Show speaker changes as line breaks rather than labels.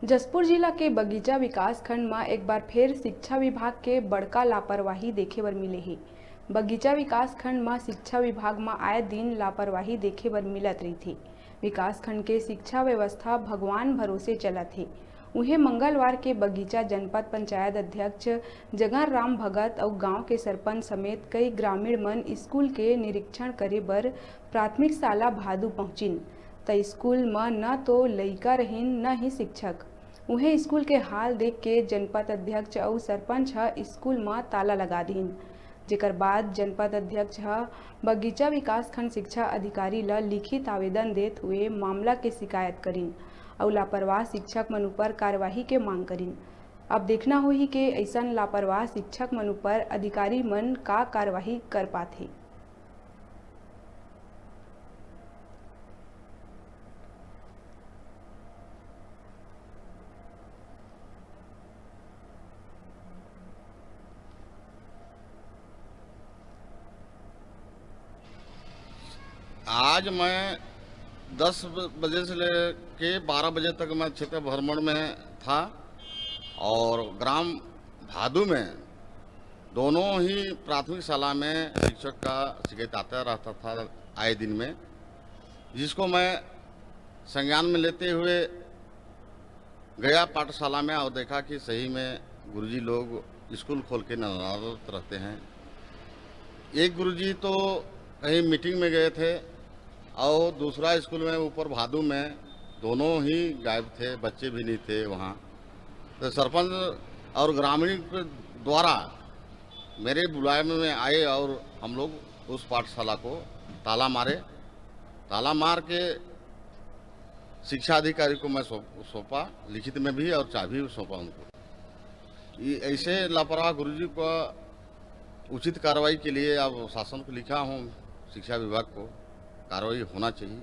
जशपुर जिला के बगीचा विकास खंड में एक बार फिर शिक्षा विभाग के बड़का लापरवाही देखे बर मिले है। बगीचा विकास खंड में शिक्षा विभाग में आए दिन लापरवाही देखे बर मिलत रही थी। विकास खंड के शिक्षा व्यवस्था भगवान भरोसे चलत है। उन्हें मंगलवार के बगीचा जनपद पंचायत अध्यक्ष जगन राम भगत और गांव के सरपंच समेत कई ग्रामीण मन स्कूल के निरीक्षण करे बर प्राथमिक शाला भादू पहुंचिन। त स्कूल में न तो लइका रहीन न ही शिक्षक। उन्हें स्कूल के हाल देख के जनपद अध्यक्ष और सरपंच स्कूल में ताला लगा दीन। जेकर बाद जनपद अध्यक्ष बगीचा विकास खंड शिक्षा अधिकारी ला लिखित आवेदन देते हुए मामला के शिकायत करीन और लापरवाह शिक्षक मन ऊपर कार्यवाही के मांग करीन। अब देखना होही कि ऐसा लापरवाह शिक्षक मन ऊपर अधिकारी मन का कार्यवाही कर पाथे।
आज मैं 10 बजे से लेके 12 बजे तक मैं क्षेत्र भ्रमण में था और ग्राम भादू में दोनों ही प्राथमिक शाला में शिक्षक का शिकायत आता रहता था आए दिन में, जिसको मैं संज्ञान में लेते हुए गया पाठशाला में और देखा कि सही में गुरुजी लोग स्कूल खोल के नजरत रहते हैं। एक गुरुजी तो कहीं मीटिंग में गए थे और दूसरा स्कूल में ऊपर भादू में दोनों ही गायब थे, बच्चे भी नहीं थे वहाँ। तो सरपंच और ग्रामीण के द्वारा मेरे बुलाए में आए और हम लोग उस पाठशाला को ताला मारे। ताला मार के शिक्षा अधिकारी को मैं सौंपा, लिखित में भी और चाबी सौंपा उनको। ये ऐसे लापरवाह गुरुजी को उचित कार्रवाई के लिए अब शासन को लिखा हूँ, शिक्षा विभाग को कार्रवाई होना चाहिए।